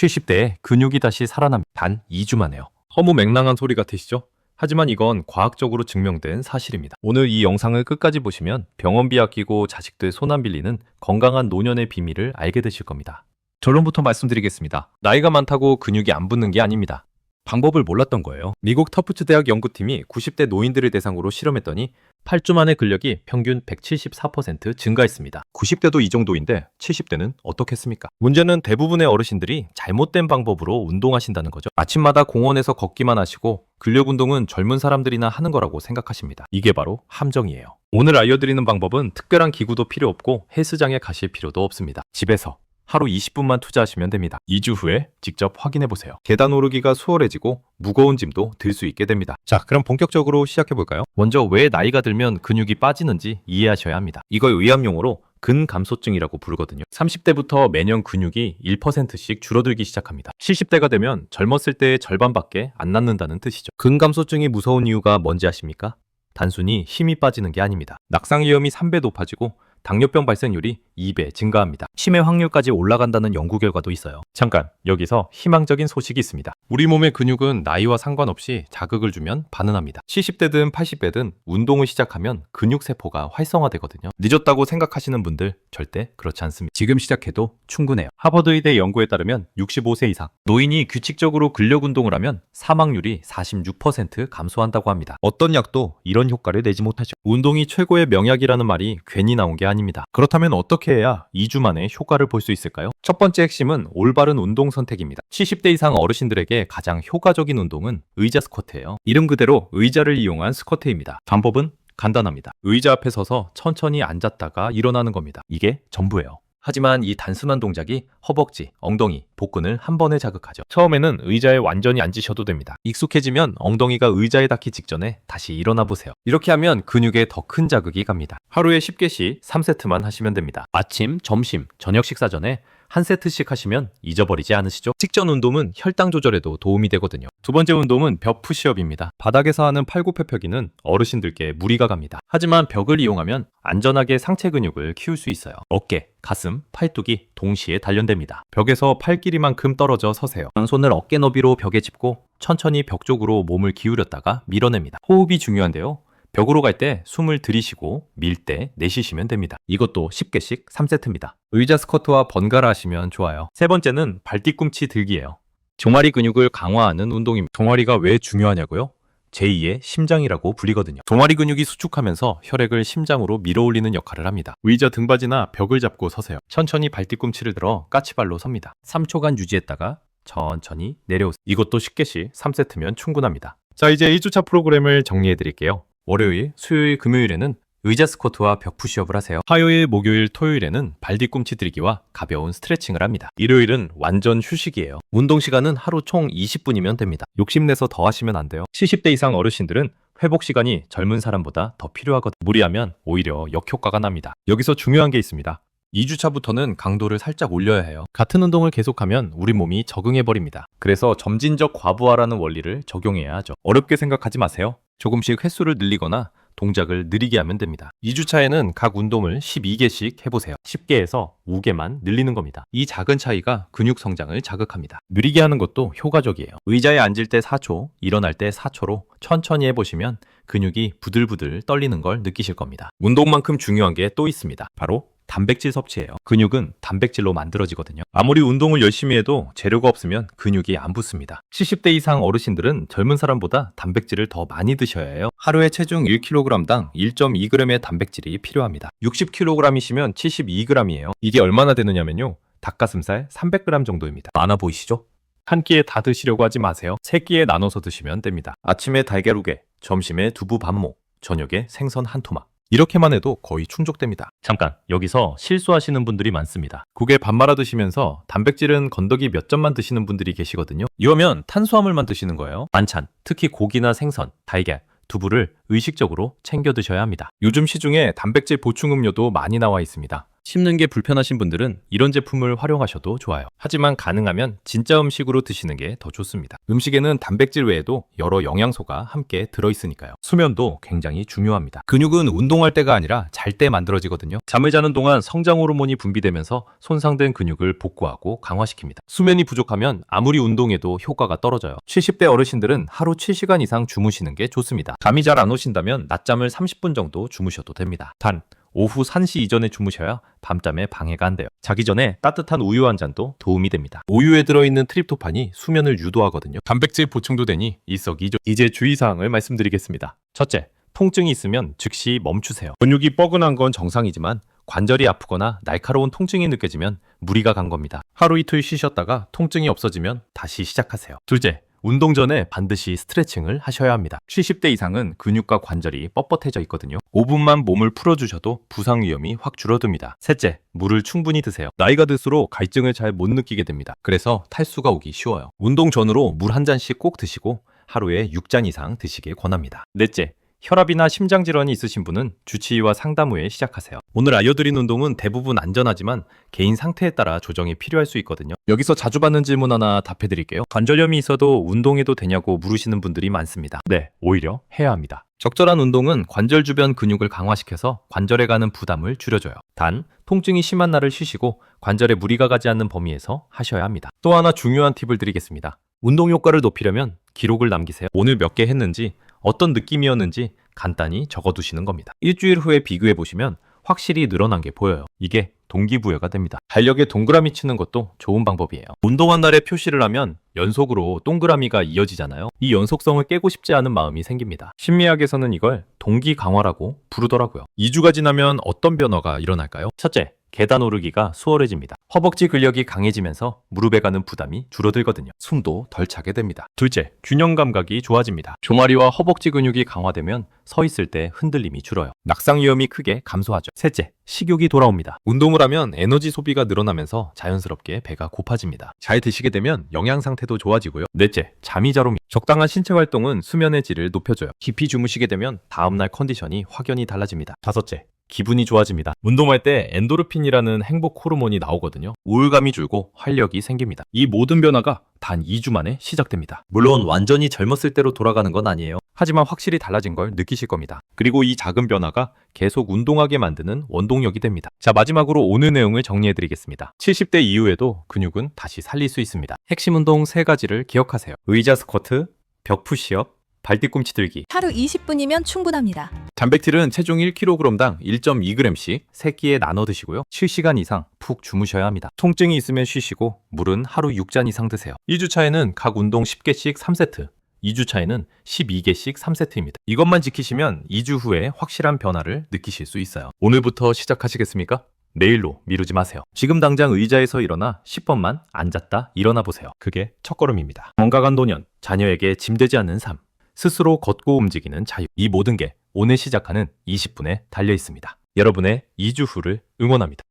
70대에 근육이 다시 살아납니다. 단 2주 만에요. 허무맹랑한 소리 같으시죠? 하지만 이건 과학적으로 증명된 사실입니다. 오늘 이 영상을 끝까지 보시면 병원비 아끼고 자식들 손 안 빌리는 건강한 노년의 비밀을 알게 되실 겁니다. 결론부터 말씀드리겠습니다. 나이가 많다고 근육이 안 붙는 게 아닙니다. 방법을 몰랐던 거예요. 미국 터프츠 대학 연구팀이 90대 노인들을 대상으로 실험했더니 8주 만에 근력이 평균 174% 증가했습니다. 90대도 이 정도인데 70대는 어떻겠습니까? 문제는 대부분의 어르신들이 잘못된 방법으로 운동하신다는 거죠. 아침마다 공원에서 걷기만 하시고 근력 운동은 젊은 사람들이나 하는 거라고 생각하십니다. 이게 바로 함정이에요. 오늘 알려드리는 방법은 특별한 기구도 필요 없고 헬스장에 가실 필요도 없습니다. 집에서 하루 20분만 투자하시면 됩니다. 2주 후에 직접 확인해보세요. 계단 오르기가 수월해지고 무거운 짐도 들 수 있게 됩니다. 자, 그럼 본격적으로 시작해볼까요? 먼저 왜 나이가 들면 근육이 빠지는지 이해하셔야 합니다. 이걸 의학용어로 근감소증이라고 부르거든요. 30대부터 매년 근육이 1%씩 줄어들기 시작합니다. 70대가 되면 젊었을 때의 절반밖에 안 남는다는 뜻이죠. 근감소증이 무서운 이유가 뭔지 아십니까? 단순히 힘이 빠지는 게 아닙니다. 낙상 위험이 3배 높아지고 당뇨병 발생률이 2배 증가합니다. 치매 확률까지 올라간다는 연구 결과도 있어요. 잠깐, 여기서 희망적인 소식이 있습니다. 우리 몸의 근육은 나이와 상관없이 자극을 주면 반응합니다. 70대든 80대든 운동을 시작하면 근육세포가 활성화되거든요. 늦었다고 생각하시는 분들 절대 그렇지 않습니다. 지금 시작해도 충분해요. 하버드의대 연구에 따르면 65세 이상 노인이 규칙적으로 근력 운동을 하면 사망률이 46% 감소한다고 합니다. 어떤 약도 이런 효과를 내지 못하죠. 운동이 최고의 명약이라는 말이 괜히 나온 게 아닙니다. 그렇다면 어떻게 해야 2주 만에 효과를 볼 수 있을까요? 첫 번째 핵심은 올바른 운동 선택입니다. 70대 이상 어르신들에게 가장 효과적인 운동은 의자 스쿼트예요. 이름 그대로 의자를 이용한 스쿼트입니다. 방법은 간단합니다. 의자 앞에 서서 천천히 앉았다가 일어나는 겁니다. 이게 전부예요. 하지만 이 단순한 동작이 허벅지, 엉덩이, 복근을 한 번에 자극하죠. 처음에는 의자에 완전히 앉으셔도 됩니다. 익숙해지면 엉덩이가 의자에 닿기 직전에 다시 일어나 보세요. 이렇게 하면 근육에 더 큰 자극이 갑니다. 하루에 10개씩 3세트만 하시면 됩니다. 아침, 점심, 저녁 식사 전에 한 세트씩 하시면 잊어버리지 않으시죠? 직전 운동은 혈당 조절에도 도움이 되거든요. 두 번째 운동은 벽 푸시업입니다. 바닥에서 하는 팔굽혀펴기는 어르신들께 무리가 갑니다. 하지만 벽을 이용하면 안전하게 상체 근육을 키울 수 있어요. 어깨, 가슴, 팔뚝이 동시에 단련됩니다. 벽에서 팔 길이만큼 떨어져 서세요. 손을 어깨 너비로 벽에 짚고 천천히 벽 쪽으로 몸을 기울였다가 밀어냅니다. 호흡이 중요한데요. 벽으로 갈 때 숨을 들이쉬고 밀 때 내쉬시면 됩니다. 이것도 10개씩 3세트입니다. 의자 스쿼트와 번갈아 하시면 좋아요. 세 번째는 발뒤꿈치 들기예요. 종아리 근육을 강화하는 운동입니다. 종아리가 왜 중요하냐고요? 제2의 심장이라고 불리거든요. 종아리 근육이 수축하면서 혈액을 심장으로 밀어올리는 역할을 합니다. 의자 등받이나 벽을 잡고 서세요. 천천히 발뒤꿈치를 들어 까치발로 섭니다. 3초간 유지했다가 천천히 내려오세요. 이것도 10개씩 3세트면 충분합니다. 자, 이제 1주차 프로그램을 정리해 드릴게요. 월요일, 수요일, 금요일에는 의자 스쿼트와 벽 푸시업을 하세요. 화요일, 목요일, 토요일에는 발뒤꿈치 들기와 가벼운 스트레칭을 합니다. 일요일은 완전 휴식이에요. 운동 시간은 하루 총 20분이면 됩니다. 욕심내서 더 하시면 안 돼요. 70대 이상 어르신들은 회복 시간이 젊은 사람보다 더 필요하거든요. 무리하면 오히려 역효과가 납니다. 여기서 중요한 게 있습니다. 2주차부터는 강도를 살짝 올려야 해요. 같은 운동을 계속하면 우리 몸이 적응해버립니다. 그래서 점진적 과부하라는 원리를 적용해야 하죠. 어렵게 생각하지 마세요. 조금씩 횟수를 늘리거나 동작을 느리게 하면 됩니다. 2주차에는 각 운동을 12개씩 해보세요. 10개에서 5개만 늘리는 겁니다. 이 작은 차이가 근육 성장을 자극합니다. 느리게 하는 것도 효과적이에요. 의자에 앉을 때 4초, 일어날 때 4초로 천천히 해보시면 근육이 부들부들 떨리는 걸 느끼실 겁니다. 운동만큼 중요한 게 또 있습니다. 바로 단백질 섭취예요. 근육은 단백질로 만들어지거든요. 아무리 운동을 열심히 해도 재료가 없으면 근육이 안 붙습니다. 70대 이상 어르신들은 젊은 사람보다 단백질을 더 많이 드셔야 해요. 하루에 체중 1kg당 1.2g의 단백질이 필요합니다. 60kg이시면 72g이에요. 이게 얼마나 되느냐면요. 닭가슴살 300g 정도입니다. 많아 보이시죠? 한 끼에 다 드시려고 하지 마세요. 3끼에 나눠서 드시면 됩니다. 아침에 달걀우개, 점심에 두부 반모, 저녁에 생선 한 토막. 이렇게만 해도 거의 충족됩니다. 잠깐, 여기서 실수하시는 분들이 많습니다. 국에 밥 말아 드시면서 단백질은 건더기 몇 점만 드시는 분들이 계시거든요. 이러면 탄수화물만 드시는 거예요. 반찬, 특히 고기나 생선, 달걀, 두부를 의식적으로 챙겨 드셔야 합니다. 요즘 시중에 단백질 보충 음료도 많이 나와 있습니다. 씹는 게 불편하신 분들은 이런 제품을 활용하셔도 좋아요. 하지만 가능하면 진짜 음식으로 드시는 게 더 좋습니다. 음식에는 단백질 외에도 여러 영양소가 함께 들어있으니까요. 수면도 굉장히 중요합니다. 근육은 운동할 때가 아니라 잘 때 만들어지거든요. 잠을 자는 동안 성장 호르몬이 분비되면서 손상된 근육을 복구하고 강화시킵니다. 수면이 부족하면 아무리 운동해도 효과가 떨어져요. 70대 어르신들은 하루 7시간 이상 주무시는 게 좋습니다. 잠이 잘 안 오신다면 낮잠을 30분 정도 주무셔도 됩니다. 단 오후 3시 이전에 주무셔야 밤잠에 방해가 안 돼요. 자기 전에 따뜻한 우유 한 잔도 도움이 됩니다. 우유에 들어있는 트립토판이 수면을 유도하거든요. 단백질 보충도 되니 일석이조. 이제 주의사항을 말씀드리겠습니다. 첫째, 통증이 있으면 즉시 멈추세요. 근육이 뻐근한 건 정상이지만 관절이 아프거나 날카로운 통증이 느껴지면 무리가 간 겁니다. 하루 이틀 쉬셨다가 통증이 없어지면 다시 시작하세요. 둘째, 운동 전에 반드시 스트레칭을 하셔야 합니다. 70대 이상은 근육과 관절이 뻣뻣해져 있거든요. 5분만 몸을 풀어주셔도 부상 위험이 확 줄어듭니다. 셋째, 물을 충분히 드세요. 나이가 들수록 갈증을 잘 못 느끼게 됩니다. 그래서 탈수가 오기 쉬워요. 운동 전후로 물 한 잔씩 꼭 드시고 하루에 6잔 이상 드시길 권합니다. 넷째, 혈압이나 심장질환이 있으신 분은 주치의와 상담 후에 시작하세요. 오늘 알려드린 운동은 대부분 안전하지만 개인 상태에 따라 조정이 필요할 수 있거든요. 여기서 자주 받는 질문 하나 답해드릴게요. 관절염이 있어도 운동해도 되냐고 물으시는 분들이 많습니다. 네, 오히려 해야 합니다. 적절한 운동은 관절 주변 근육을 강화시켜서 관절에 가는 부담을 줄여줘요. 단, 통증이 심한 날을 쉬시고 관절에 무리가 가지 않는 범위에서 하셔야 합니다. 또 하나 중요한 팁을 드리겠습니다. 운동 효과를 높이려면 기록을 남기세요. 오늘 몇 개 했는지, 어떤 느낌이었는지 간단히 적어두시는 겁니다. 일주일 후에 비교해보시면 확실히 늘어난 게 보여요. 이게 동기부여가 됩니다. 달력에 동그라미 치는 것도 좋은 방법이에요. 운동한 날에 표시를 하면 연속으로 동그라미가 이어지잖아요. 이 연속성을 깨고 싶지 않은 마음이 생깁니다. 심리학에서는 이걸 동기 강화라고 부르더라고요. 2주가 지나면 어떤 변화가 일어날까요? 첫째, 계단 오르기가 수월해집니다. 허벅지 근력이 강해지면서 무릎에 가는 부담이 줄어들거든요. 숨도 덜 차게 됩니다. 둘째, 균형 감각이 좋아집니다. 종아리와 허벅지 근육이 강화되면 서 있을 때 흔들림이 줄어요. 낙상 위험이 크게 감소하죠. 셋째, 식욕이 돌아옵니다. 운동을 하면 에너지 소비가 늘어나면서 자연스럽게 배가 고파집니다. 잘 드시게 되면 영양 상태도 좋아지고요. 넷째, 잠이 잘 옵니다. 적당한 신체 활동은 수면의 질을 높여줘요. 깊이 주무시게 되면 다음날 컨디션이 확연히 달라집니다. 다섯째, 기분이 좋아집니다. 운동할 때 엔도르핀이라는 행복 호르몬이 나오거든요. 우울감이 줄고 활력이 생깁니다. 이 모든 변화가 단 2주 만에 시작됩니다. 물론 완전히 젊었을 때로 돌아가는 건 아니에요. 하지만 확실히 달라진 걸 느끼실 겁니다. 그리고 이 작은 변화가 계속 운동하게 만드는 원동력이 됩니다. 자, 마지막으로 오늘 내용을 정리해드리겠습니다. 70대 이후에도 근육은 다시 살릴 수 있습니다. 핵심 운동 3가지를 기억하세요. 의자 스쿼트, 벽 푸시업, 발뒤꿈치 들기. 하루 20분이면 충분합니다. 단백질은 체중 1kg당 1.2g씩 3끼에 나눠 드시고요. 7시간 이상 푹 주무셔야 합니다. 통증이 있으면 쉬시고 물은 하루 6잔 이상 드세요. 1주 차에는 각 운동 10개씩 3세트, 2주 차에는 12개씩 3세트입니다. 이것만 지키시면 2주 후에 확실한 변화를 느끼실 수 있어요. 오늘부터 시작하시겠습니까? 내일로 미루지 마세요. 지금 당장 의자에서 일어나 10번만 앉았다 일어나 보세요. 그게 첫걸음입니다. 건강한 노년, 자녀에게 짐되지 않는 삶, 스스로 걷고 움직이는 자유. 이 모든 게 오늘 시작하는 20분에 달려 있습니다. 여러분의 2주 후를 응원합니다.